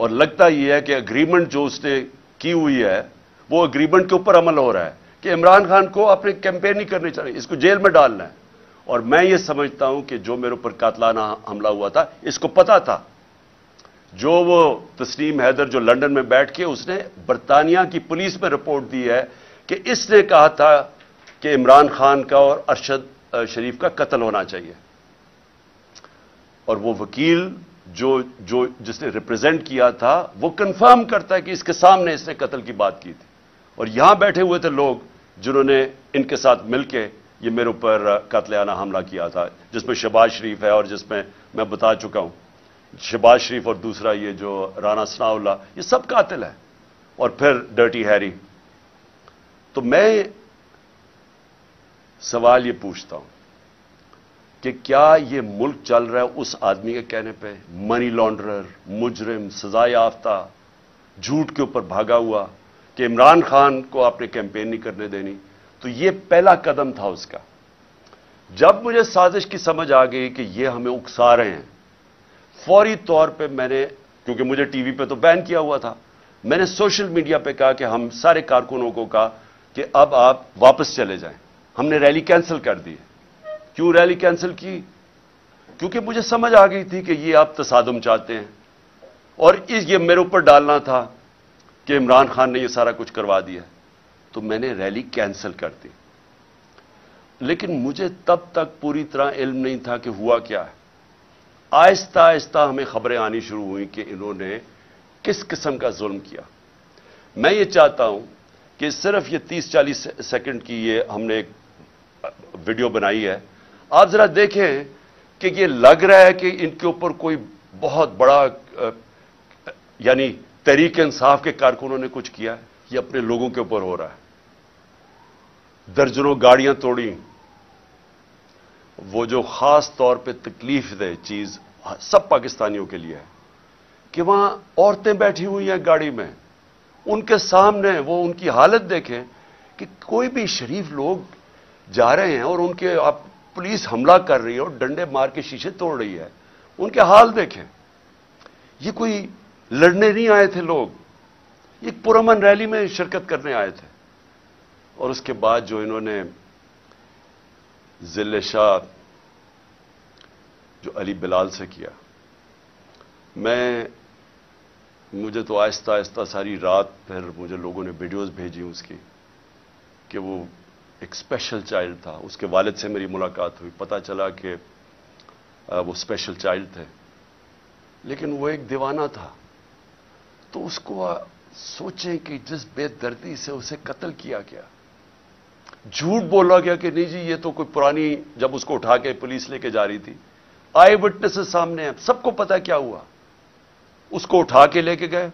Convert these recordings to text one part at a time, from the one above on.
اور لگتا یہ ہے کہ اگریمنٹ جو اس نے کی ہوئی ہے وہ اگریمنٹ کے اوپر عمل ہو رہا ہے کہ عمران خان کو اپنے کیمپین نہیں کرنی چاہیے, اس کو جیل میں ڈالنا ہے. اور میں یہ سمجھتا ہوں کہ جو میرے اوپر قاتلانہ حملہ ہوا تھا اس کو پتا تھا. جو وہ تسنیم حیدر جو لندن میں بیٹھ کے اس نے برطانیہ کی پولیس میں رپورٹ دی ہے کہ اس نے کہا تھا کہ عمران خان کا اور ارشد شریف کا قتل ہونا چاہیے. اور وہ وکیل جس نے ریپرزینٹ کیا تھا وہ کنفرم کرتا ہے کہ اس کے سامنے اس نے قتل کی بات کی تھی. اور یہاں بیٹھے ہوئے تھے لوگ جنہوں نے ان کے ساتھ مل کے یہ میرے اوپر قاتلانہ حملہ کیا تھا, جس میں شہباز شریف ہے اور جس میں میں بتا چکا ہوں شہباز شریف اور دوسرا یہ جو رانا ثناء اللہ, یہ سب قاتل ہیں. اور پھر ڈرٹی ہیری. تو میں سوال یہ پوچھتا ہوں کہ کیا یہ ملک چل رہا ہے اس آدمی کے کہنے پہ, منی لانڈرر, مجرم, سزا یافتہ, جھوٹ کے اوپر بھاگا ہوا, کہ عمران خان کو آپ نے کیمپین نہیں کرنے دینی. تو یہ پہلا قدم تھا اس کا. جب مجھے سازش کی سمجھ آ گئی کہ یہ ہمیں اکسا رہے ہیں, فوری طور پہ میں نے, کیونکہ مجھے ٹی وی پہ تو بین کیا ہوا تھا, میں نے سوشل میڈیا پہ کہا کہ ہم سارے کارکنوں کو کہا کہ اب آپ واپس چلے جائیں. ہم نے ریلی کینسل کر دی. کیوں ریلی کینسل کی؟ کیونکہ مجھے سمجھ آ گئی تھی کہ یہ آپ تصادم چاہتے ہیں اور یہ میرے اوپر ڈالنا تھا کہ عمران خان نے یہ سارا کچھ کروا دیا. تو میں نے ریلی کینسل کر دی. لیکن مجھے تب تک پوری طرح علم نہیں تھا کہ ہوا کیا ہے. آہستہ آہستہ ہمیں خبریں آنی شروع ہوئیں کہ انہوں نے کس قسم کا ظلم کیا. میں یہ چاہتا ہوں کہ صرف یہ 30-40 سیکنڈ کی یہ ہم نے ایک ویڈیو بنائی ہے, آپ ذرا دیکھیں کہ یہ لگ رہا ہے کہ ان کے اوپر کوئی بہت بڑا یعنی تحریک انصاف کے کارکنوں نے کچھ کیا ہے. یہ اپنے لوگوں کے اوپر ہو رہا ہے. درجنوں گاڑیاں توڑی. وہ جو خاص طور پہ تکلیف دہ چیز سب پاکستانیوں کے لیے ہے کہ وہاں عورتیں بیٹھی ہوئی ہیں گاڑی میں, ان کے سامنے وہ ان کی حالت دیکھیں کہ کوئی بھی شریف لوگ جا رہے ہیں اور ان کے آپ پولیس حملہ کر رہی ہے اور ڈنڈے مار کے شیشے توڑ رہی ہے. ان کے حال دیکھیں. یہ کوئی لڑنے نہیں آئے تھے لوگ, ایک پرامن ریلی میں شرکت کرنے آئے تھے. اور اس کے بعد جو انہوں نے ذل شاہ جو علی بلال سے کیا, مجھے تو آہستہ آہستہ ساری رات پھر مجھے لوگوں نے ویڈیوز بھیجی اس کی کہ وہ ایک اسپیشل چائلڈ تھا. اس کے والد سے میری ملاقات ہوئی, پتہ چلا کہ وہ اسپیشل چائلڈ تھے لیکن وہ ایک دیوانہ تھا. تو اس کو سوچیں کہ جس بے دردی سے اسے قتل کیا گیا, جھوٹ بولا گیا کہ نہیں جی یہ تو کوئی پرانی, جب اس کو اٹھا کے پولیس لے کے جا رہی تھی, آئی وٹنسز سامنے ہیں, سب کو پتا کیا ہوا. اس کو اٹھا کے لے کے گئے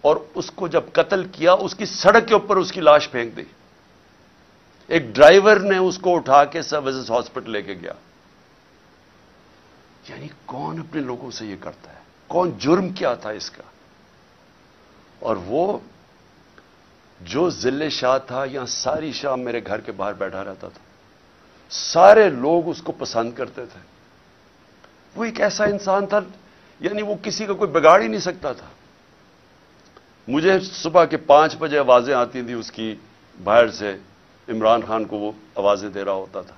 اور اس کو جب قتل کیا اس کی سڑک کے اوپر اس کی لاش پھینک دی. ایک ڈرائیور نے اس کو اٹھا کے سروسز ہاسپٹل لے کے گیا. یعنی کون اپنے لوگوں سے یہ کرتا ہے؟ کون؟ جرم کیا تھا اس کا؟ اور وہ جو ذل شاہ تھا, یہاں ساری شام میرے گھر کے باہر بیٹھا رہتا تھا, سارے لوگ اس کو پسند کرتے تھے. وہ ایک ایسا انسان تھا یعنی وہ کسی کا کوئی بگاڑ ہی نہیں سکتا تھا. مجھے صبح کے 5 بجے آوازیں آتی تھیں اس کی باہر سے, عمران خان کو وہ آوازیں دے رہا ہوتا تھا.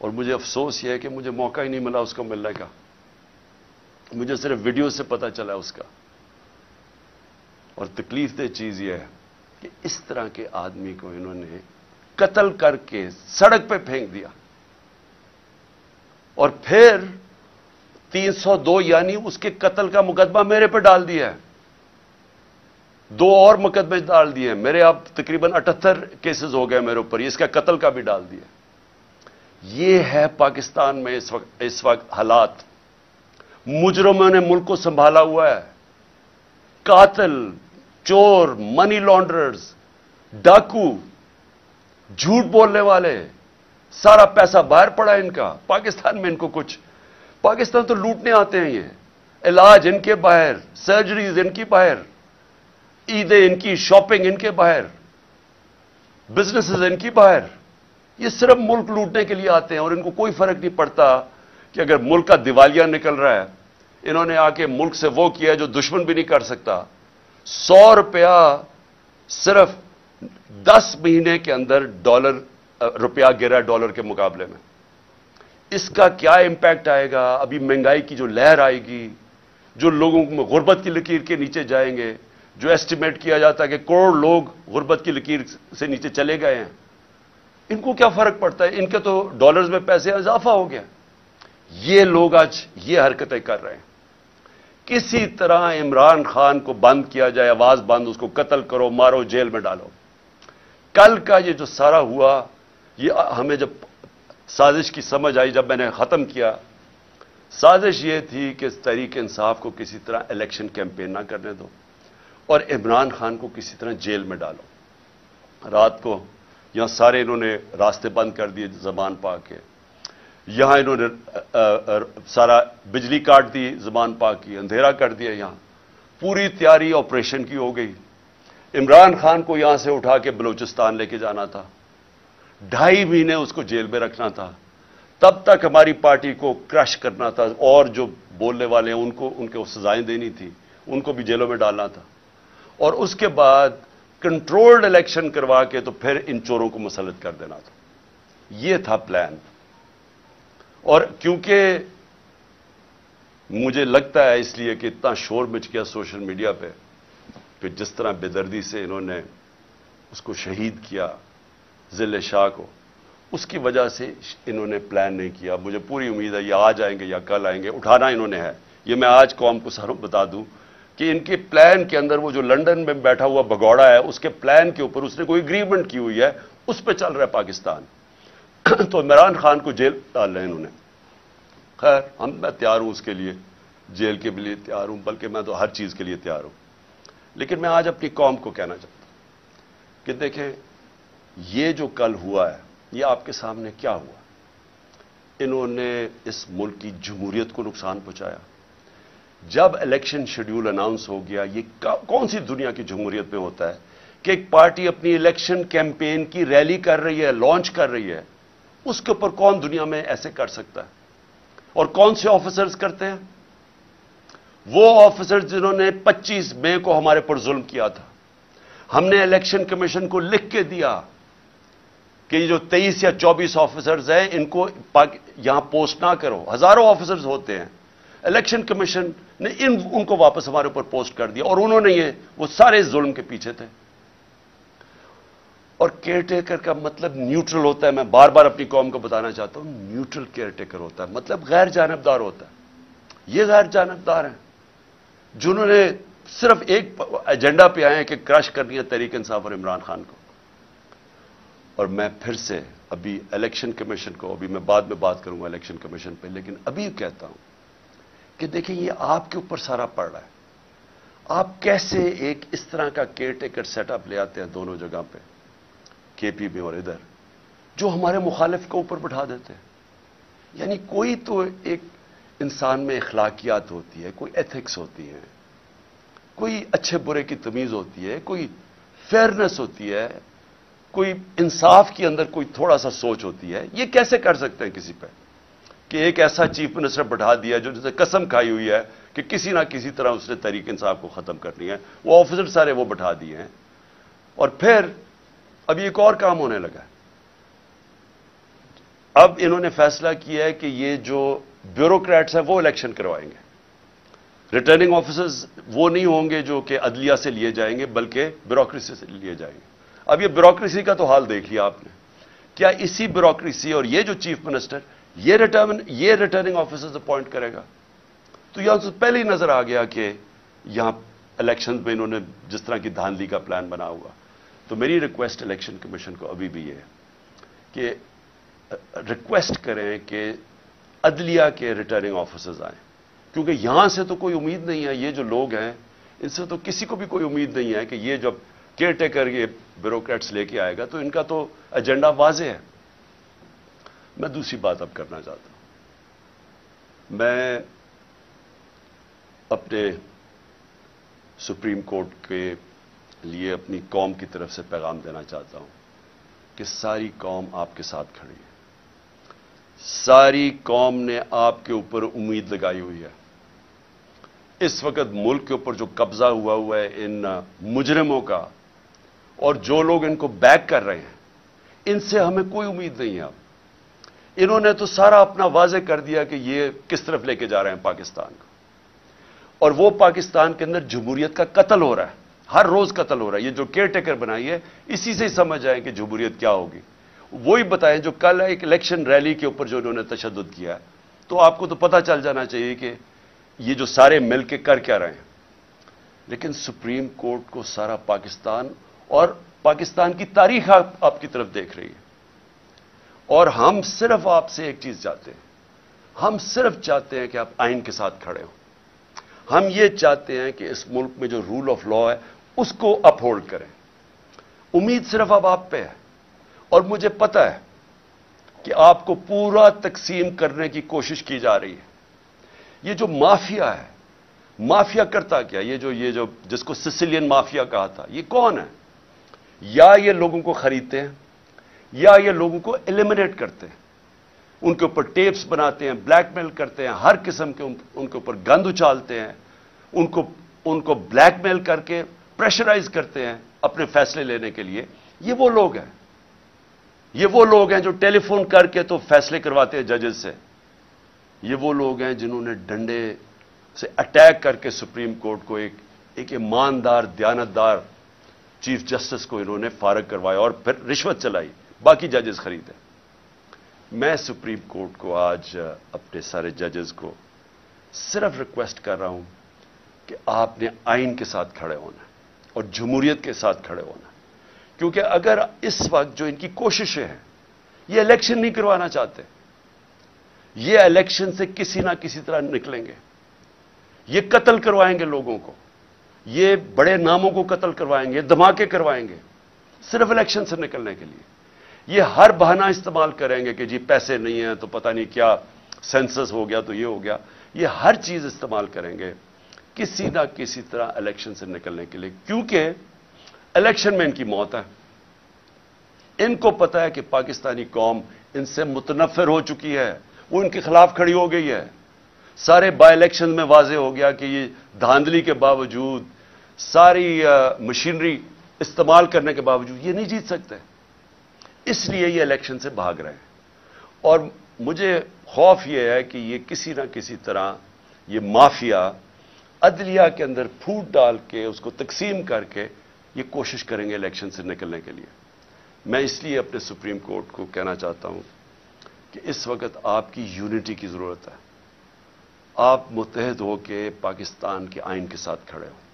اور مجھے افسوس یہ ہے کہ مجھے موقع ہی نہیں ملا اس کو ملنے کا. مجھے صرف ویڈیو سے پتہ چلا اس کا. اور تکلیف دہ چیز یہ ہے کہ اس طرح کے آدمی کو انہوں نے قتل کر کے سڑک پہ پھینک دیا. اور پھر 302 یعنی اس کے قتل کا مقدمہ میرے پہ ڈال دیا ہے. 2 اور مقدمے ڈال دیے ہیں میرے. اب تقریباً 78 کیسز ہو گئے میرے اوپر. اس کا قتل کا بھی ڈال دیا. یہ ہے پاکستان میں اس وقت حالات. مجرموں نے ملک کو سنبھالا ہوا ہے. قاتل, چور, منی لانڈررز, ڈاکو, جھوٹ بولنے والے, سارا پیسہ باہر پڑا ان کا. پاکستان میں ان کو کچھ, پاکستان تو لوٹنے آتے ہیں. یہ علاج ان کے باہر, سرجریز ان کی باہر, عیدیں ان کی, شاپنگ ان کے باہر, بزنسز ان کی باہر. یہ صرف ملک لوٹنے کے لیے آتے ہیں اور ان کو کوئی فرق نہیں پڑتا کہ اگر ملک کا دیوالیہ نکل رہا ہے. انہوں نے آ کے ملک سے وہ کیا جو دشمن بھی نہیں کر سکتا. 100 روپیہ صرف 10 مہینے کے اندر روپیہ گرا ڈالر کے مقابلے میں. اس کا کیا امپیکٹ آئے گا؟ ابھی مہنگائی کی جو لہر آئے گی، جو لوگوں میں غربت کی لکیر کے نیچے جائیں گے، جو ایسٹیمیٹ کیا جاتا ہے کہ کروڑ لوگ غربت کی لکیر سے نیچے چلے گئے ہیں، ان کو کیا فرق پڑتا ہے؟ ان کے تو ڈالرز میں پیسے اضافہ ہو گیا. یہ لوگ آج یہ حرکتیں کر رہے ہیں. کسی طرح عمران خان کو بند کیا جائے، آواز بند، اس کو قتل کرو، مارو، جیل میں ڈالو. کل کا یہ جو سارا ہوا، یہ ہمیں جب سازش کی سمجھ آئی، جب میں نے ختم کیا، سازش یہ تھی کہ تحریک انصاف کو کسی طرح الیکشن کیمپین نہ کرنے دو اور عمران خان کو کسی طرح جیل میں ڈالو. رات کو یہاں سارے انہوں نے راستے بند کر دیے زبان پا کے، یہاں انہوں نے سارا بجلی کاٹ دی زبان پا کی، اندھیرا کر دیا. یہاں پوری تیاری آپریشن کی ہو گئی. عمران خان کو یہاں سے اٹھا کے بلوچستان لے کے جانا تھا، 2.5 مہینے اس کو جیل میں رکھنا تھا. تب تک ہماری پارٹی کو کرش کرنا تھا، اور جو بولنے والے ہیں ان کو سزائیں دینی تھی، ان کو بھی جیلوں میں ڈالنا تھا، اور اس کے بعد کنٹرولڈ الیکشن کروا کے تو پھر ان چوروں کو مسلط کر دینا تھا. یہ تھا پلان. اور کیونکہ مجھے لگتا ہے اس لیے کہ اتنا شور مچ گیا سوشل میڈیا پہ کہ جس طرح بے دردی سے انہوں نے اس کو شہید کیا، ذل شاہ کو، اس کی وجہ سے انہوں نے پلان نہیں کیا. مجھے پوری امید ہے یہ آج آئیں گے یا کل آئیں گے، اٹھانا انہوں نے ہے. یہ میں آج قوم کو ساروں بتا دوں کہ ان کے پلان کے اندر وہ جو لندن میں بیٹھا ہوا بگوڑا ہے، اس کے پلان کے اوپر اس نے کوئی اگریمنٹ کی ہوئی ہے، اس پہ چل رہا ہے پاکستان. تو عمران خان کو جیل ڈال رہے ہیں انہوں نے. خیر میں تیار ہوں اس کے لیے، جیل کے لیے تیار ہوں، بلکہ میں تو ہر چیز کے لیے تیار ہوں. لیکن میں آج اپنی قوم کو کہنا چاہتا ہوں کہ دیکھیں، یہ جو کل ہوا ہے، یہ آپ کے سامنے کیا ہوا. انہوں نے اس ملک کی جمہوریت کو نقصان پہنچایا. جب الیکشن شیڈیول اناؤنس ہو گیا، یہ کون سی دنیا کی جمہوریت میں ہوتا ہے کہ ایک پارٹی اپنی الیکشن کیمپین کی ریلی کر رہی ہے، لانچ کر رہی ہے؟ اس کے اوپر کون دنیا میں ایسے کر سکتا ہے؟ اور کون سے آفیسرز کرتے ہیں؟ وہ آفیسرز جنہوں نے 25 مئی کو ہمارے پر ظلم کیا تھا. ہم نے الیکشن کمیشن کو لکھ کے دیا کہ یہ جو 23 یا 24 آفیسرز ہیں، ان کو یہاں پوسٹ نہ کرو. ہزاروں آفیسرز ہوتے ہیں. الیکشن کمیشن نے ان کو واپس ہمارے اوپر پوسٹ کر دیا، اور انہوں نے وہ سارے ظلم کے پیچھے تھے. اور کیئر ٹیکر کا مطلب نیوٹرل ہوتا ہے. میں بار بار اپنی قوم کو بتانا چاہتا ہوں، نیوٹرل کیئر ٹیکر ہوتا ہے، مطلب غیر جانبدار ہوتا ہے. یہ غیر جانبدار ہیں جنہوں نے صرف ایک ایجنڈا پہ آئے ہیں کہ کرش کرنی ہے تحریک انصاف اور عمران خان کو. اور میں پھر سے ابھی الیکشن کمیشن کو، ابھی میں بعد میں بات کروں گا الیکشن کمیشن پہ، لیکن ابھی کہتا ہوں کہ دیکھیں یہ آپ کے اوپر سارا پڑ رہا ہے. آپ کیسے ایک اس طرح کا کیئر ٹیکر سیٹ اپ لے آتے ہیں دونوں جگہ پہ، کے پی میں اور ادھر، جو ہمارے مخالف کے اوپر بٹھا دیتے ہیں. یعنی کوئی تو ایک انسان میں اخلاقیات ہوتی ہے، کوئی ایتھکس ہوتی ہے، کوئی اچھے برے کی تمیز ہوتی ہے، کوئی فیئرنس ہوتی ہے، کوئی انصاف کے اندر کوئی تھوڑا سا سوچ ہوتی ہے. یہ کیسے کر سکتے ہیں کسی پہ کہ ایک ایسا چیف منسٹر بٹھا دیا جو جسے قسم کھائی ہوئی ہے کہ کسی نہ کسی طرح اس نے تحریک انصاف کو ختم کرنی ہے. وہ آفیسر سارے وہ بٹھا دیے ہیں. اور پھر اب ایک اور کام ہونے لگا ہے. اب انہوں نے فیصلہ کیا ہے کہ یہ جو بیوروکریٹس ہیں وہ الیکشن کروائیں گے. ریٹرننگ آفیسرز وہ نہیں ہوں گے جو کہ عدلیہ سے لیے جائیں گے، بلکہ بیوروکریسی سے لیے جائیں گے. اب یہ بیوروکریسی کا تو حال دیکھ لیا آپ نے. کیا اسی بیوروکریسی اور یہ جو چیف منسٹر یہ ریٹرننگ آفیسرز اپوائنٹ کرے گا؟ تو یہاں سے پہلے ہی نظر آ گیا کہ یہاں الیکشن میں انہوں نے جس طرح کی دھاندلی کا پلان بنا ہوا. تو میری ریکویسٹ الیکشن کمیشن کو ابھی بھی یہ ہے کہ ریکویسٹ کریں کہ عدلیہ کے ریٹرننگ آفیسرز آئیں، کیونکہ یہاں سے تو کوئی امید نہیں ہے. یہ جو لوگ ہیں ان سے تو کسی کو بھی کوئی امید نہیں ہے کہ یہ جب کیئر ٹیکر یہ بیوروکریٹس لے کے آئے گا تو ان کا تو ایجنڈا واضح ہے. میں دوسری بات اب کرنا چاہتا ہوں. میں اپنے سپریم کورٹ کے لیے اپنی قوم کی طرف سے پیغام دینا چاہتا ہوں کہ ساری قوم آپ کے ساتھ کھڑی ہے. ساری قوم نے آپ کے اوپر امید لگائی ہوئی ہے. اس وقت ملک کے اوپر جو قبضہ ہوا ہے ان مجرموں کا، اور جو لوگ ان کو بیک کر رہے ہیں، ان سے ہمیں کوئی امید نہیں ہے اب۔ انہوں نے تو سارا اپنا واضح کر دیا کہ یہ کس طرف لے کے جا رہے ہیں پاکستان کو، اور وہ پاکستان کے اندر جمہوریت کا قتل ہو رہا ہے، ہر روز قتل ہو رہا ہے۔ یہ جو کیئر ٹیکر بنائی ہے، اسی سے ہی سمجھ آئے کہ جمہوریت کیا ہوگی۔ وہی بتائیں جو کل ایک الیکشن ریلی کے اوپر جو انہوں نے تشدد کیا ہے، تو آپ کو تو پتہ چل جانا چاہیے کہ یہ جو سارے مل کے کر کیا رہے ہیں۔ لیکن سپریم کورٹ کو سارا پاکستان اور پاکستان کی تاریخ آپ کی طرف دیکھ رہی ہے، اور ہم صرف آپ سے ایک چیز چاہتے ہیں، ہم صرف چاہتے ہیں کہ آپ آئین کے ساتھ کھڑے ہوں۔ ہم یہ چاہتے ہیں کہ اس ملک میں جو رول آف لا ہے اس کو اپ ہولڈ کریں۔ امید صرف اب آپ پہ ہے، اور مجھے پتہ ہے کہ آپ کو پورا تقسیم کرنے کی کوشش کی جا رہی ہے۔ یہ جو مافیا ہے، مافیا کرتا کیا؟ یہ جو جس کو سسیلین مافیا کہا تھا، یہ کون ہے؟ یا یہ لوگوں کو خریدتے ہیں، یا یہ لوگوں کو ایلیمنیٹ کرتے ہیں، ان کے اوپر ٹیپس بناتے ہیں، بلیک میل کرتے ہیں، ہر قسم کے ان کے اوپر گند اچھالتے ہیں، ان کو بلیک میل کر کے پریشرائز کرتے ہیں اپنے فیصلے لینے کے لیے۔ یہ وہ لوگ ہیں، یہ وہ لوگ ہیں جو ٹیلی فون کر کے تو فیصلے کرواتے ہیں ججز سے۔ یہ وہ لوگ ہیں جنہوں نے ڈنڈے سے اٹیک کر کے سپریم کورٹ کو ایک ایماندار، دیانتدار چیف جسٹس کو انہوں نے فارغ کروایا، اور پھر رشوت چلائی، باقی ججز خریدے۔ میں سپریم کورٹ کو آج اپنے سارے ججز کو صرف ریکویسٹ کر رہا ہوں کہ آپ نے آئین کے ساتھ کھڑے ہونا ہے اور جمہوریت کے ساتھ کھڑے ہونا ہے، کیونکہ اگر اس وقت جو ان کی کوششیں ہیں، یہ الیکشن نہیں کروانا چاہتے، یہ الیکشن سے کسی نہ کسی طرح نکلیں گے، یہ قتل کروائیں گے لوگوں کو، یہ بڑے ناموں کو قتل کروائیں گے، دھماکے کروائیں گے صرف الیکشن سے نکلنے کے لیے۔ یہ ہر بہانہ استعمال کریں گے کہ جی پیسے نہیں ہیں تو پتہ نہیں کیا سینسس ہو گیا تو یہ ہو گیا، یہ ہر چیز استعمال کریں گے کسی نہ کسی طرح الیکشن سے نکلنے کے لیے، کیونکہ الیکشن میں ان کی موت ہے۔ ان کو پتہ ہے کہ پاکستانی قوم ان سے متنفر ہو چکی ہے، وہ ان کے خلاف کھڑی ہو گئی ہے۔ سارے بائی الیکشن میں واضح ہو گیا کہ یہ دھاندلی کے باوجود، ساری مشینری استعمال کرنے کے باوجود یہ نہیں جیت سکتے، اس لیے یہ الیکشن سے بھاگ رہے ہیں۔ اور مجھے خوف یہ ہے کہ یہ کسی نہ کسی طرح یہ مافیا عدلیہ کے اندر پھوٹ ڈال کے اس کو تقسیم کر کے یہ کوشش کریں گے الیکشن سے نکلنے کے لیے۔ میں اس لیے اپنے سپریم کورٹ کو کہنا چاہتا ہوں کہ اس وقت آپ کی یونٹی کی ضرورت ہے، آپ متحد ہو کے پاکستان کے آئین کے ساتھ کھڑے ہوں۔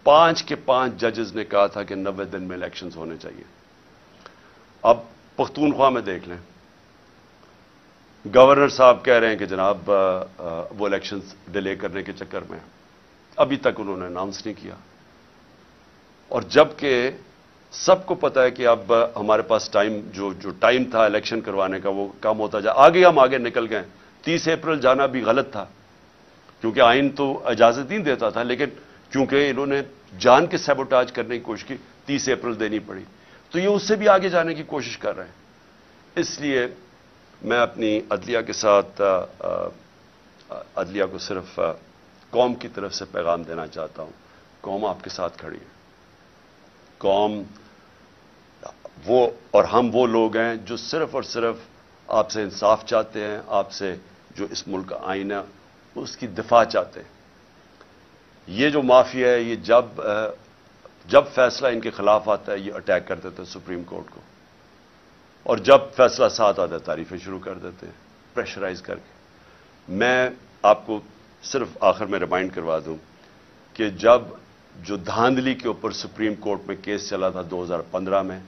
5 کے 5 ججز نے کہا تھا کہ 90 دن میں الیکشنز ہونے چاہیے۔ اب پختونخوا میں دیکھ لیں، گورنر صاحب کہہ رہے ہیں کہ جناب وہ الیکشنز ڈیلے کرنے کے چکر میں ابھی تک انہوں نے اناؤنس نہیں کیا، اور جبکہ سب کو پتا ہے کہ اب ہمارے پاس جو ٹائم تھا الیکشن کروانے کا وہ کم ہوتا جا، ہم آگے نکل گئے۔ 30 اپریل جانا بھی غلط تھا کیونکہ آئین تو اجازت نہیں دیتا تھا، لیکن کیونکہ انہوں نے جان کے سیبوٹاج کرنے کی کوشش کی، 30 اپریل دینی پڑی، تو یہ اس سے بھی آگے جانے کی کوشش کر رہے ہیں۔ اس لیے میں اپنی عدلیہ کے ساتھ عدلیہ کو صرف قوم کی طرف سے پیغام دینا چاہتا ہوں، قوم آپ کے ساتھ کھڑی ہے۔ قوم وہ اور ہم وہ لوگ ہیں جو صرف اور صرف آپ سے انصاف چاہتے ہیں، آپ سے جو اس ملک کا آئین ہے اس کی دفاع چاہتے ہیں۔ یہ جو مافیا ہے، یہ جب فیصلہ ان کے خلاف آتا ہے یہ اٹیک کر دیتے ہیں سپریم کورٹ کو، اور جب فیصلہ ساتھ آتا ہے تعریفیں شروع کر دیتے ہیں پریشرائز کر کے۔ میں آپ کو صرف آخر میں ریمائنڈ کروا دوں کہ جب جو دھاندلی کے اوپر سپریم کورٹ میں کیس چلا تھا 2015 میں،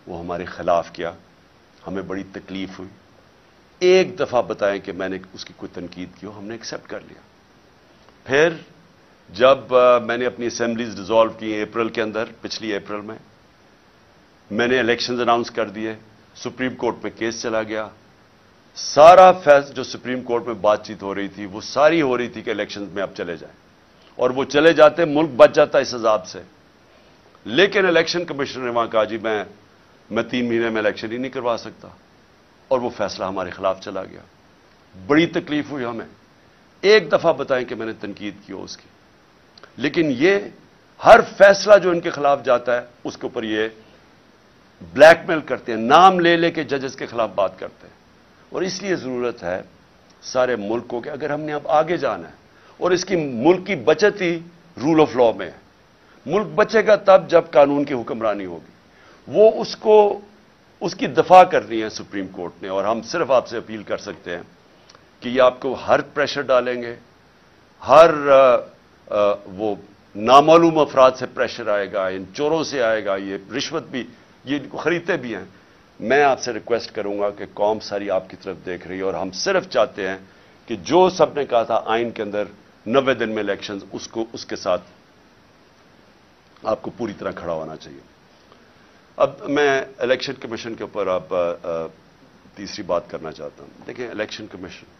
وہ ہمارے خلاف کیا، ہمیں بڑی تکلیف ہوئی۔ ایک دفعہ بتائیں کہ میں نے اس کی کوئی تنقید کی ہو، ہم نے ایکسیپٹ کر لیا۔ پھر جب میں نے اپنی اسمبلیز ڈیزالو کی اپریل کے اندر، پچھلی اپریل میں نے الیکشنز اناؤنس کر دیے، سپریم کورٹ میں کیس چلا گیا، سارا جو سپریم کورٹ میں بات چیت ہو رہی تھی وہ ساری ہو رہی تھی کہ الیکشنز میں اب چلے جائیں، اور وہ چلے جاتے ملک بچ جاتا اس عذاب سے۔ لیکن الیکشن کمشنر نے وہاں کہا جی میں 3 مہینے میں الیکشن ہی نہیں کروا سکتا، اور وہ فیصلہ ہمارے خلاف چلا گیا۔ بڑی تکلیف ہوئی ہمیں، ایک دفعہ بتائیں کہ میں نے تنقید کی ہو اس کی. لیکن یہ ہر فیصلہ جو ان کے خلاف جاتا ہے اس کے اوپر یہ بلیک میل کرتے ہیں, نام لے لے کے ججز کے خلاف بات کرتے ہیں. اور اس لیے ضرورت ہے سارے ملک کو کہ اگر ہم نے اب آگے جانا ہے, اور اس کی ملک کی بچت ہی رول آف لا میں ہے. ملک بچے گا تب جب قانون کی حکمرانی ہوگی. وہ اس کی دفاع کرنی ہے سپریم کورٹ نے, اور ہم صرف آپ سے اپیل کر سکتے ہیں کہ یہ آپ کو ہر پریشر ڈالیں گے, ہر وہ نامعلوم افراد سے پریشر آئے گا, ان چوروں سے آئے گا, یہ رشوت بھی یہ ان کو خریدتے بھی ہیں. میں آپ سے ریکویسٹ کروں گا کہ قوم ساری آپ کی طرف دیکھ رہی ہے, اور ہم صرف چاہتے ہیں کہ جو سب نے کہا تھا آئین کے اندر 90 دن میں الیکشنز, اس کے ساتھ آپ کو پوری طرح کھڑا ہونا چاہیے. اب میں الیکشن کمیشن کے اوپر اب تیسری بات کرنا چاہتا ہوں. دیکھیں, الیکشن کمیشن,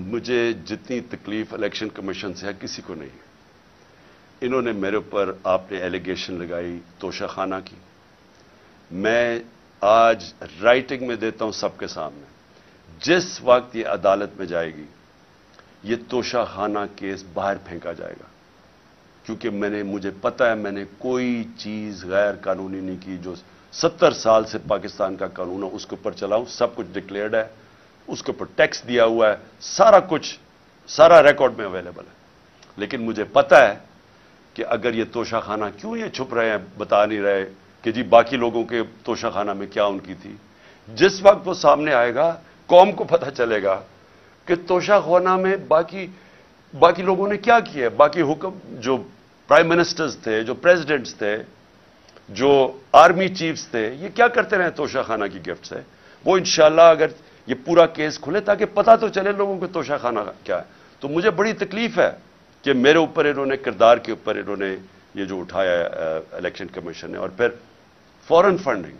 مجھے جتنی تکلیف الیکشن کمیشن سے ہے کسی کو نہیں ہے. انہوں نے میرے اوپر, آپ نے ایلیگیشن لگائی توشہ خانہ کی. میں آج رائٹنگ میں دیتا ہوں سب کے سامنے, جس وقت یہ عدالت میں جائے گی یہ توشہ خانہ کیس باہر پھینکا جائے گا, کیونکہ مجھے پتا ہے میں نے کوئی چیز غیر قانونی نہیں کی. جو 70 سال سے پاکستان کا قانون ہے اس کے اوپر چلاؤں, سب کچھ ڈکلیئرڈ ہے, اس کے اوپر ٹیکس دیا ہوا ہے, سارا کچھ, سارا ریکارڈ میں اویلیبل ہے. لیکن مجھے پتا ہے کہ اگر یہ توشہ خانہ, کیوں یہ چھپ رہے ہیں, بتا نہیں رہے کہ جی باقی لوگوں کے توشہ خانہ میں کیا ان کی تھی. جس وقت وہ سامنے آئے گا قوم کو پتہ چلے گا کہ توشہ خانہ میں باقی لوگوں نے کیا کیا ہے. باقی حکم, جو پرائم منسٹرز تھے, جو پریزیڈنٹس تھے, جو آرمی چیفز تھے, یہ کیا کرتے رہے توشہ خانہ کی گفٹ سے. وہ انشاءاللہ اگر یہ پورا کیس کھلے تاکہ پتہ تو چلے لوگوں کو توشہ خانہ کیا ہے. تو مجھے بڑی تکلیف ہے کہ میرے اوپر انہوں نے, کردار کے اوپر انہوں نے یہ جو اٹھایا ہے الیکشن کمیشن نے. اور پھر فورن فنڈنگ,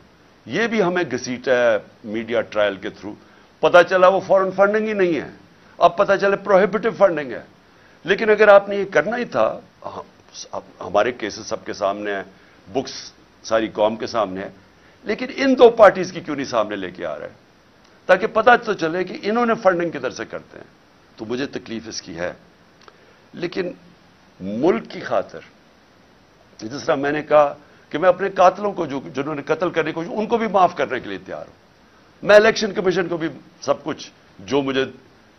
یہ بھی ہمیں گھسیٹا ہے میڈیا ٹرائل کے تھرو. پتہ چلا وہ فورن فنڈنگ ہی نہیں ہے, اب پتہ چلے پروہیبٹو فنڈنگ ہے. لیکن اگر آپ نے یہ کرنا ہی تھا, ہمارے کیسز سب کے سامنے ہیں, بکس ساری قوم کے سامنے ہے, لیکن ان دو پارٹیز کی کیوں نہیں سامنے لے کے آ رہے ہیں تاکہ پتہ تو چلے کہ انہوں نے فنڈنگ کدھر سے کرتے ہیں. تو مجھے تکلیف اس کی ہے. لیکن ملک کی خاطر, جس طرح میں نے کہا کہ میں اپنے قاتلوں کو, جنہوں نے قتل کرنے کو, ان کو بھی معاف کرنے کے لیے تیار ہوں. میں الیکشن کمیشن کو بھی سب کچھ جو مجھے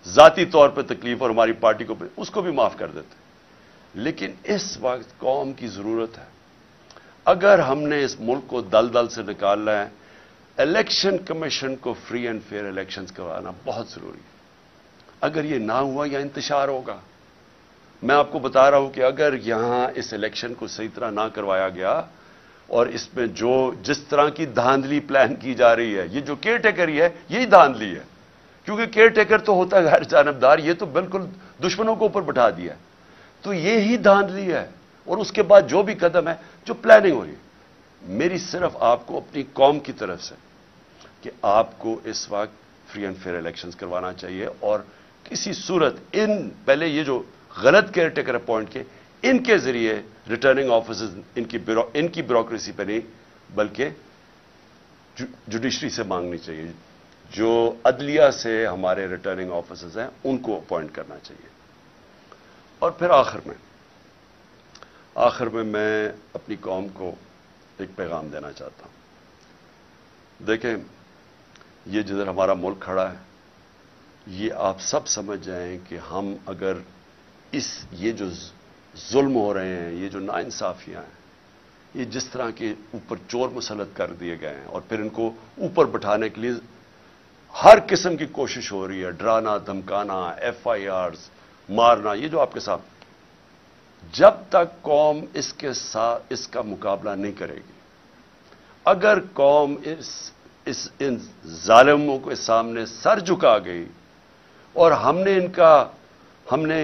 ذاتی طور پہ تکلیف اور ہماری پارٹی کو اس کو بھی معاف کر دیتے. لیکن اس وقت قوم کی ضرورت ہے. اگر ہم نے اس ملک کو دلدل سے نکالنا ہے, الیکشن کمیشن کو فری اینڈ فیئر الیکشنز کروانا بہت ضروری ہے. اگر یہ نہ ہوا یا انتشار ہوگا. میں آپ کو بتا رہا ہوں کہ اگر یہاں اس الیکشن کو صحیح طرح نہ کروایا گیا, اور اس میں جس طرح کی دھاندلی پلان کی جا رہی ہے, یہ جو کیئر ٹیکر ہی ہے, یہی دھاندلی ہے. کیونکہ کیئر ٹیکر تو ہوتا ہے غیر جانبدار, یہ تو بالکل دشمنوں کو اوپر بٹھا دیا. تو یہی دھاندلی ہے. اور اس کے بعد جو بھی قدم ہے, جو پلاننگ ہو رہی ہے, میری صرف آپ کو اپنی قوم کی طرف سے کہ آپ کو اس وقت فری اینڈ فیئر الیکشنز کروانا چاہیے. اور کسی صورت پہلے یہ جو غلط کیئر ٹیکر اپوائنٹ کے, ان کے ذریعے ریٹرننگ آفیسرز ان کی بیوروکریسی پہ نہیں بلکہ جوڈیشری سے مانگنی چاہیے. جو عدلیہ سے ہمارے ریٹرننگ آفیسرز ہیں ان کو اپوائنٹ کرنا چاہیے. اور پھر آخر میں میں اپنی قوم کو ایک پیغام دینا چاہتا ہوں. دیکھیں, یہ جدھر ہمارا ملک کھڑا ہے, یہ آپ سب سمجھ جائیں کہ ہم اگر یہ جو ظلم ہو رہے ہیں, یہ جو ناانصافیاں ہیں, یہ جس طرح کے اوپر چور مسلط کر دیے گئے ہیں, اور پھر ان کو اوپر بٹھانے کے لیے ہر قسم کی کوشش ہو رہی ہے, ڈرانا, دھمکانا, FIRs مارنا, یہ جو آپ کے ساتھ, جب تک قوم اس کا مقابلہ نہیں کرے گی, اگر قوم ان ظالموں کے سامنے سر جھکا گئی اور ہم نے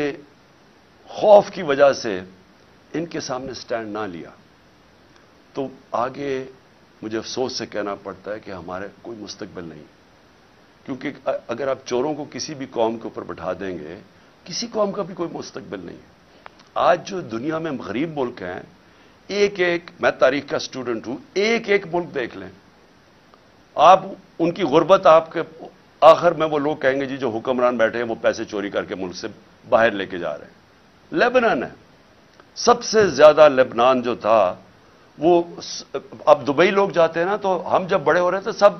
خوف کی وجہ سے ان کے سامنے سٹینڈ نہ لیا, تو آگے مجھے افسوس سے کہنا پڑتا ہے کہ ہمارے کوئی مستقبل نہیں. کیونکہ اگر آپ چوروں کو کسی بھی قوم کے اوپر بٹھا دیں گے, کسی قوم کا بھی کوئی مستقبل نہیں ہے. آج جو دنیا میں غریب ملک ہیں, میں تاریخ کا اسٹوڈنٹ ہوں, ایک ملک دیکھ لیں آپ, ان کی غربت آخر میں وہ لوگ کہیں گے جی جو حکمران بیٹھے ہیں وہ پیسے چوری کر کے ملک سے باہر لے کے جا رہے ہیں. لیبنان ہے سب سے زیادہ. لیبنان جو تھا وہ اب دبئی لوگ جاتے ہیں نا, تو ہم جب بڑے ہو رہے تھے سب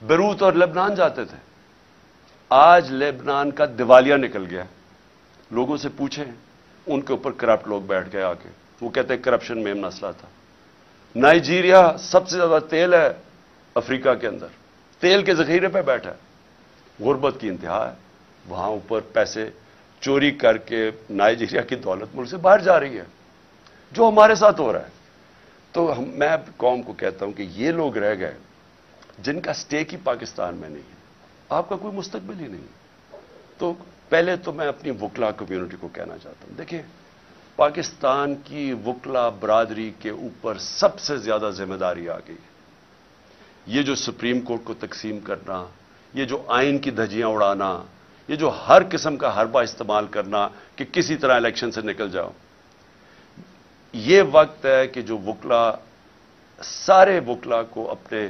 بیروت اور لیبنان جاتے تھے. آج لیبنان کا دیوالیہ نکل گیا. لوگوں سے پوچھیں, ان کے اوپر کرپٹ لوگ بیٹھ گئے آ کے, وہ کہتے ہیں کرپشن میں مسئلہ تھا. نائجیریا سب سے زیادہ تیل ہے افریقہ کے اندر, تیل کے ذخیرے پہ بیٹھا ہے. غربت کی انتہا ہے. وہاں اوپر پیسے چوری کر کے نائجیریا کی دولت ملک سے باہر جا رہی ہے, جو ہمارے ساتھ ہو رہا ہے. تو میں قوم کو کہتا ہوں کہ یہ لوگ رہ گئے جن کا سٹیک ہی پاکستان میں نہیں ہے. آپ کا کوئی مستقبل ہی نہیں. تو پہلے تو میں اپنی وکلا کمیونٹی کو کہنا چاہتا ہوں, دیکھیں پاکستان کی وکلا برادری کے اوپر سب سے زیادہ ذمہ داری آ گئی. یہ جو سپریم کورٹ کو تقسیم کرنا, یہ جو آئین کی دھجیاں اڑانا, یہ جو ہر قسم کا حربہ استعمال کرنا کہ کسی طرح الیکشن سے نکل جاؤ, یہ وقت ہے کہ جو وکلا, سارے وکلا کو اپنے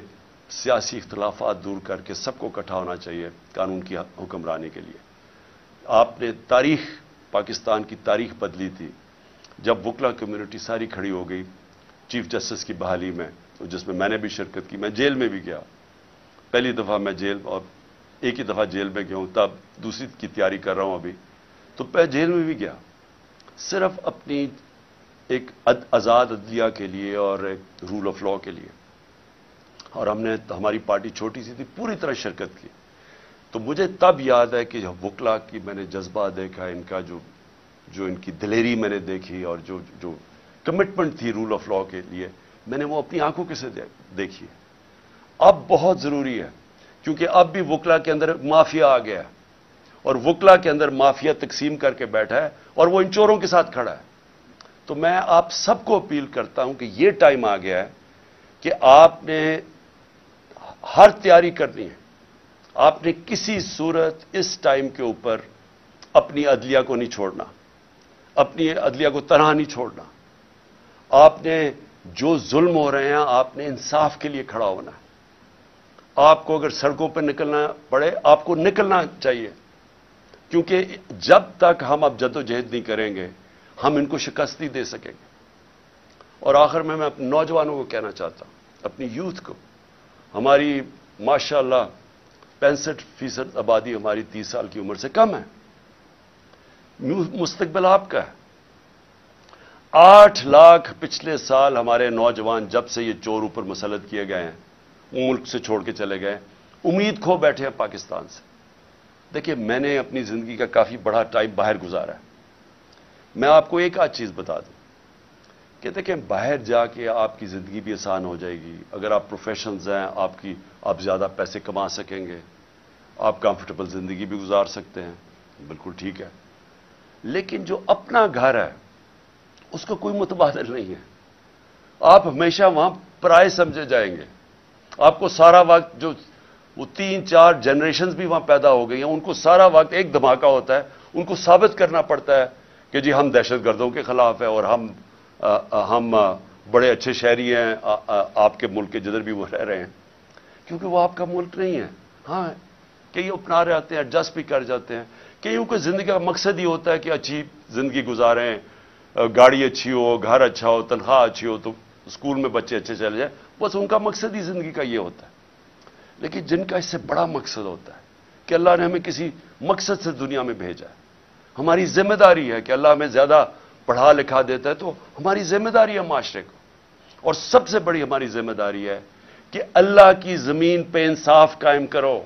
سیاسی اختلافات دور کر کے سب کو اکٹھا ہونا چاہیے قانون کی حکمرانی کے لیے. آپ نے پاکستان کی تاریخ بدلی تھی جب وکلا کمیونٹی ساری کھڑی ہو گئی چیف جسٹس کی بحالی میں, جس میں نے بھی شرکت کی. میں جیل میں بھی گیا, پہلی دفعہ میں جیل, اور ایک ہی دفعہ جیل میں گیا ہوں, تب دوسری کی تیاری کر رہا ہوں ابھی. تو میں جیل میں بھی گیا صرف اپنی ایک آزاد عدلیہ کے لیے اور ایک رول آف لا کے لیے. اور ہم نے, ہماری پارٹی چھوٹی سی تھی, پوری طرح شرکت کی. تو مجھے تب یاد ہے کہ وکلا کی میں نے جذبہ دیکھا, ان کا جو ان کی دلیری میں نے دیکھی, اور جو کمٹمنٹ تھی رول آف لا کے لیے, میں نے وہ اپنی آنکھوں کے سے دیکھی. اب بہت ضروری ہے کیونکہ اب بھی وکلا کے اندر مافیا آ گیا ہے, اور وکلا کے اندر مافیا تقسیم کر کے بیٹھا ہے, اور وہ ان چوروں کے ساتھ کھڑا ہے. تو میں آپ سب کو اپیل کرتا ہوں کہ یہ ٹائم آ گیا ہے کہ آپ نے ہر تیاری کرنی ہے. آپ نے کسی صورت اس ٹائم کے اوپر اپنی عدلیہ کو نہیں چھوڑنا, اپنی عدلیہ کو تنہا نہیں چھوڑنا. آپ نے جو ظلم ہو رہے ہیں, آپ نے انصاف کے لیے کھڑا ہونا ہے. آپ کو اگر سڑکوں پہ نکلنا پڑے, آپ کو نکلنا چاہیے, کیونکہ جب تک ہم اب جدوجہد نہیں کریں گے ہم ان کو شکست نہیں دے سکیں گے. اور آخر میں اپنے نوجوانوں کو کہنا چاہتا ہوں, اپنی یوتھ کو, ہماری ماشاءاللہ 65% آبادی ہماری 30 سال کی عمر سے کم ہے. مستقبل آپ کا ہے. 8 لاکھ پچھلے سال ہمارے نوجوان جب سے یہ چور اوپر مسلط کیے گئے ہیں, ملک سے چھوڑ کے چلے گئے, امید کھو بیٹھے ہیں پاکستان سے. دیکھیے میں نے اپنی زندگی کا کافی بڑا ٹائم باہر گزارا ہے. میں آپ کو ایک آدھ چیز بتا دوں کہ دیکھیں باہر جا کے آپ کی زندگی بھی آسان ہو جائے گی. اگر آپ پروفیشنلز ہیں, آپ زیادہ پیسے کما سکیں گے, آپ کمفرٹیبل زندگی بھی گزار سکتے ہیں, بالکل ٹھیک ہے. لیکن جو اپنا گھر ہے اس کا کوئی متبادل نہیں ہے. آپ ہمیشہ وہاں پرائے سمجھے جائیں گے. آپ کو سارا وقت, جو وہ 3-4 جنریشنز بھی وہاں پیدا ہو گئی ہیں, ان کو سارا وقت ایک دھماکہ ہوتا ہے, ان کو ثابت کرنا پڑتا ہے کہ جی ہم دہشت گردوں کے خلاف ہیں اور ہم بڑے اچھے شہری ہیں آپ کے ملک کے جدھر بھی وہ رہ رہے ہیں, کیونکہ وہ آپ کا ملک نہیں ہے. ہاں کئی اپنا رہے آتے ہیں, ایڈجسٹ بھی کر جاتے ہیں. کئیوں کو زندگی کا مقصد ہی ہوتا ہے کہ اچھی زندگی گزاریں, گاڑی اچھی ہو, گھر اچھا ہو, تنخواہ اچھی ہو, تو اسکول میں بچے اچھے چلے جائیں. بس ان کا مقصد ہی زندگی کا یہ ہوتا ہے. لیکن جن کا اس سے بڑا مقصد ہوتا ہے کہ اللہ نے ہمیں کسی مقصد سے دنیا میں بھیجا ہے, ہماری ذمہ داری ہے کہ اللہ ہمیں زیادہ پڑھا لکھا دیتا ہے تو ہماری ذمہ داری ہے معاشرے کو. اور سب سے بڑی ہماری ذمہ داری ہے کہ اللہ کی زمین پہ انصاف قائم کرو.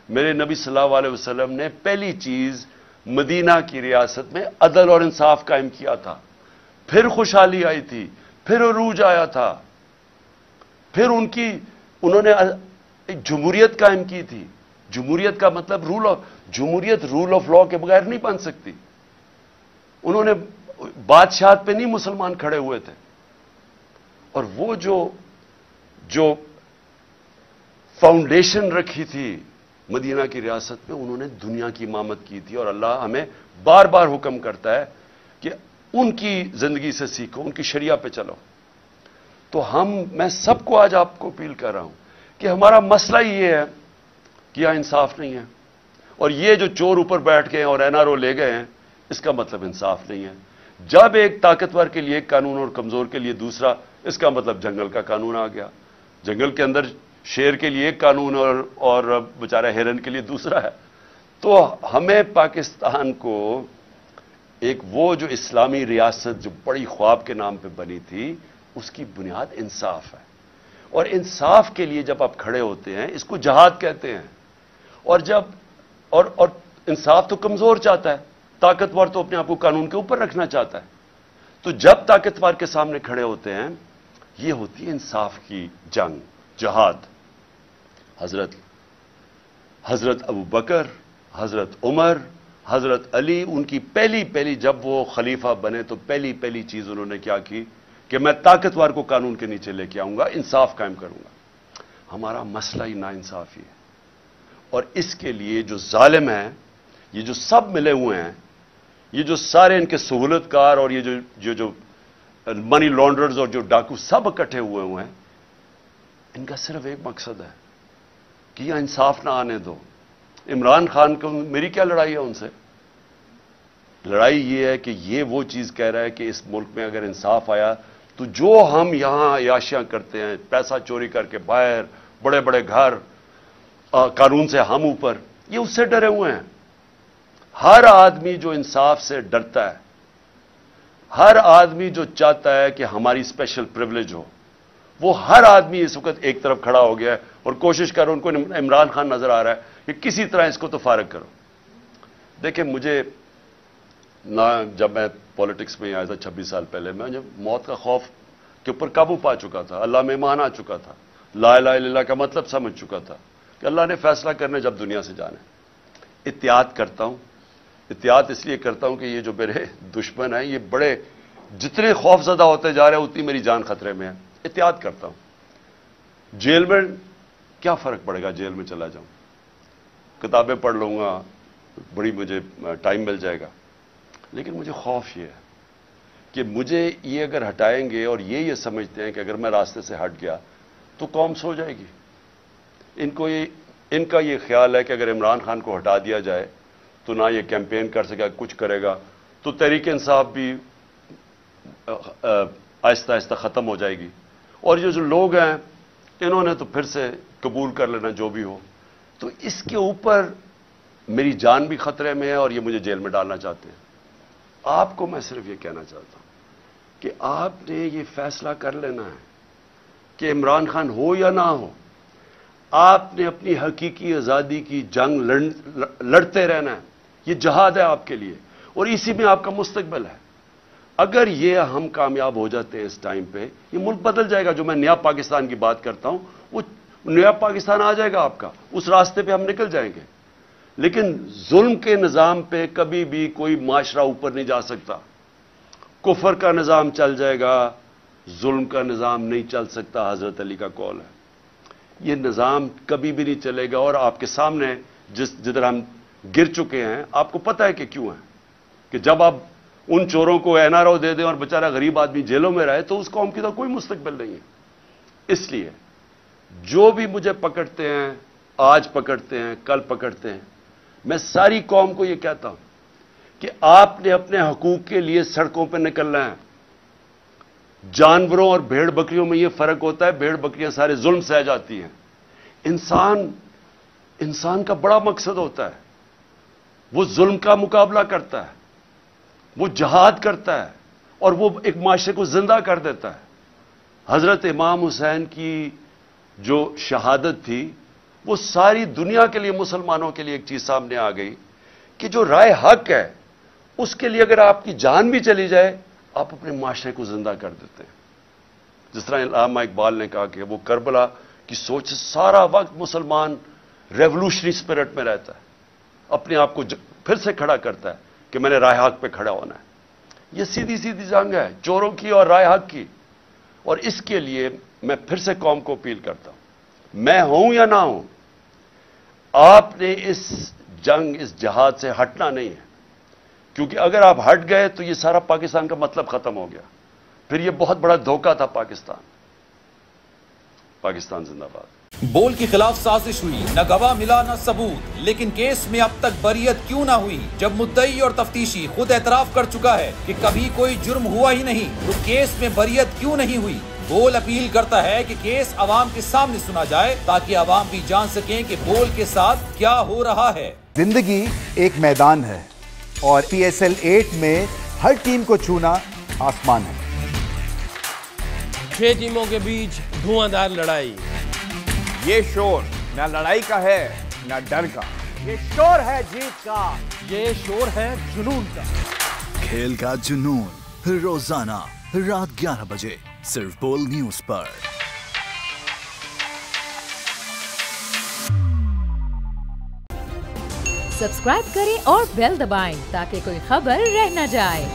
میرے نبی صلی اللہ علیہ وسلم نے پہلی چیز مدینہ کی ریاست میں عدل اور انصاف قائم کیا تھا, پھر خوشحالی آئی تھی, پھر عروج آیا تھا, پھر انہوں نے جمہوریت قائم کی تھی. جمہوریت کا مطلب جمہوریت رول آف لا کے بغیر نہیں بن سکتی. انہوں نے بادشاہت پہ نہیں مسلمان کھڑے ہوئے تھے, اور وہ جو فاؤنڈیشن رکھی تھی مدینہ کی ریاست میں, انہوں نے دنیا کی امامت کی تھی. اور اللہ ہمیں بار بار حکم کرتا ہے کہ ان کی زندگی سے سیکھو, ان کی شریعہ پہ چلو. تو میں سب کو آج آپ کو اپیل کر رہا ہوں کہ ہمارا مسئلہ یہ ہے کہ یہاں انصاف نہیں ہے، اور یہ جو چور اوپر بیٹھ گئے ہیں اور این آر او لے گئے ہیں، اس کا مطلب انصاف نہیں ہے۔ جب ایک طاقتور کے لیے ایک قانون اور کمزور کے لیے دوسرا، اس کا مطلب جنگل کا قانون آ گیا۔ جنگل کے اندر شیر کے لیے ایک قانون اور بیچارہ ہرن کے لیے دوسرا ہے۔ تو ہمیں پاکستان کو ایک وہ جو اسلامی ریاست جو بڑی خواب کے نام پہ بنی تھی، اس کی بنیاد انصاف ہے، اور انصاف کے لیے جب آپ کھڑے ہوتے ہیں، اس کو جہاد کہتے ہیں۔ اور جب اور انصاف تو کمزور چاہتا ہے، طاقتور تو اپنے آپ کو قانون کے اوپر رکھنا چاہتا ہے۔ تو جب طاقتور کے سامنے کھڑے ہوتے ہیں، یہ ہوتی ہے انصاف کی جنگ، جہاد۔ حضرت ابو بکر، حضرت عمر، حضرت علی، ان کی پہلی جب وہ خلیفہ بنے تو پہلی چیز انہوں نے کیا کی کہ میں طاقتور کو قانون کے نیچے لے کے آؤں گا، انصاف قائم کروں گا۔ ہمارا مسئلہ ہی ناانصافی ہے، اور اس کے لیے جو ظالم ہیں، یہ جو سب ملے ہوئے ہیں، یہ جو سارے ان کے سہولت کار اور یہ جو منی لانڈرز اور جو ڈاکو سب اکٹھے ہوئے ہیں، ان کا صرف ایک مقصد ہے کہ یہ انصاف نہ آنے دو۔ عمران خان کو میری کیا لڑائی ہے ان سے؟ لڑائی یہ ہے کہ یہ وہ چیز کہہ رہا ہے کہ اس ملک میں اگر انصاف آیا تو جو ہم یہاں عیاشیاں کرتے ہیں، پیسہ چوری کر کے باہر، بڑے بڑے گھر، قانون سے ہم اوپر، یہ اس سے ڈرے ہوئے ہیں۔ ہر آدمی جو انصاف سے ڈرتا ہے، ہر آدمی جو چاہتا ہے کہ ہماری اسپیشل پریولیج ہو، وہ ہر آدمی اس وقت ایک طرف کھڑا ہو گیا ہے اور کوشش کر، ان کو عمران خان نظر آ رہا ہے کہ کسی طرح اس کو تو فارغ کرو۔ دیکھیں، مجھے نہ جب میں پالیٹکس میں آیا تھا 26 سال پہلے، میں جب موت کا خوف کے اوپر قابو پا چکا تھا، اللہ میں ایمان آ چکا تھا، لا الہ الا اللہ کا مطلب سمجھ چکا تھا کہ اللہ نے فیصلہ کرنے جب دنیا سے جانے۔ احتیاط کرتا ہوں، احتیاط اس لیے کرتا ہوں کہ یہ جو میرے دشمن ہیں، یہ بڑے جتنے خوف زدہ ہوتے جا رہے ہیں اتنی میری جان خطرے میں ہے۔ احتیاط کرتا ہوں۔ جیل میں کیا فرق پڑے گا؟ جیل میں چلا جاؤں، کتابیں پڑھ لوں گا، بڑی مجھے ٹائم مل جائے گا، لیکن مجھے خوف یہ ہے کہ مجھے یہ اگر ہٹائیں گے، اور یہ سمجھتے ہیں کہ اگر میں راستے سے ہٹ گیا تو قوم سو جائے گی۔ ان کا یہ خیال ہے کہ اگر عمران خان کو ہٹا دیا جائے تو نہ یہ کیمپین کر سکے، کچھ کرے گا، تو تحریک انصاف بھی آہستہ آہستہ ختم ہو جائے گی، اور یہ جو لوگ ہیں انہوں نے تو پھر سے قبول کر لینا جو بھی ہو۔ تو اس کے اوپر میری جان بھی خطرے میں ہے، اور یہ مجھے جیل میں ڈالنا چاہتے ہیں۔ آپ کو میں صرف یہ کہنا چاہتا ہوں کہ آپ نے یہ فیصلہ کر لینا ہے کہ عمران خان ہو یا نہ ہو، آپ نے اپنی حقیقی آزادی کی جنگ لڑتے رہنا ہے۔ یہ جہاد ہے آپ کے لیے، اور اسی میں آپ کا مستقبل ہے۔ اگر یہ ہم کامیاب ہو جاتے ہیں اس ٹائم پہ، یہ ملک بدل جائے گا۔ جو میں نیا پاکستان کی بات کرتا ہوں، وہ نیا پاکستان آ جائے گا آپ کا، اس راستے پہ ہم نکل جائیں گے۔ لیکن ظلم کے نظام پہ کبھی بھی کوئی معاشرہ اوپر نہیں جا سکتا۔ کفر کا نظام چل جائے گا، ظلم کا نظام نہیں چل سکتا، حضرت علی کا قول ہے۔ یہ نظام کبھی بھی نہیں چلے گا، اور آپ کے سامنے جدھر ہم گر چکے ہیں، آپ کو پتہ ہے کہ کیوں ہے، کہ جب آپ ان چوروں کو این آر او دے دیں اور بیچارہ غریب آدمی جیلوں میں رہے تو اس قوم کی تو کوئی مستقبل نہیں ہے۔ اس لیے جو بھی مجھے پکڑتے ہیں، آج پکڑتے ہیں، کل پکڑتے ہیں، میں ساری قوم کو یہ کہتا ہوں کہ آپ نے اپنے حقوق کے لیے سڑکوں پہ نکلنا ہے۔ جانوروں اور بھیڑ بکریوں میں یہ فرق ہوتا ہے، بھیڑ بکریاں سارے ظلم سہ جاتی ہیں۔ انسان کا بڑا مقصد ہوتا ہے، وہ ظلم کا مقابلہ کرتا ہے، وہ جہاد کرتا ہے، اور وہ ایک معاشرے کو زندہ کر دیتا ہے۔ حضرت امام حسین کی جو شہادت تھی، وہ ساری دنیا کے لیے، مسلمانوں کے لیے ایک چیز سامنے آ گئی کہ جو رائے حق ہے، اس کے لیے اگر آپ کی جان بھی چلی جائے، آپ اپنے معاشرے کو زندہ کر دیتے ہیں۔ جس طرح علامہ اقبال نے کہا کہ وہ کربلا کی سوچ سے سارا وقت مسلمان ریولوشنری اسپرٹ میں رہتا ہے، اپنے آپ کو پھر سے کھڑا کرتا ہے کہ میں نے رائے حق پہ کھڑا ہونا ہے۔ یہ سیدھی جنگ ہے چوروں کی اور رائے حق کی، اور اس کے لیے میں پھر سے قوم کو اپیل کرتا ہوں، میں ہوں یا نہ ہوں، آپ نے اس جنگ، اس جہاد سے ہٹنا نہیں ہے، کیونکہ اگر آپ ہٹ گئے تو یہ سارا پاکستان کا مطلب ختم ہو گیا، پھر یہ بہت بڑا دھوکہ تھا۔ پاکستان زندہ باد۔ بول کی خلاف سازش ہوئی، نہ گواہ ملا نہ ثبوت، لیکن کیس میں اب تک بریت کیوں نہ ہوئی؟ جب مدعی اور تفتیشی خود اعتراف کر چکا ہے کہ کبھی کوئی جرم ہوا ہی نہیں، تو کیس میں بریت کیوں نہیں ہوئی؟ بول اپیل کرتا ہے کہ کیس عوام کے سامنے سنا جائے تاکہ عوام بھی جان سکیں کہ بول کے ساتھ کیا ہو رہا ہے۔ زندگی ایک میدان ہے اور PSL 8 میں ہر ٹیم کو چھونا آسمان ہے۔ 6 ٹیموں کے بیچ دھواں لڑائی۔ یہ شور نہ لڑائی کا ہے نہ ڈر کا، یہ شور ہے جیت کا، یہ شور ہے جنون کا۔ کھیل کا جنون روزانہ رات 11 بجے صرف بول نیوز پر۔ سبسکرائب کریں اور بیل دبائیں تاکہ کوئی خبر رہ نہ جائے۔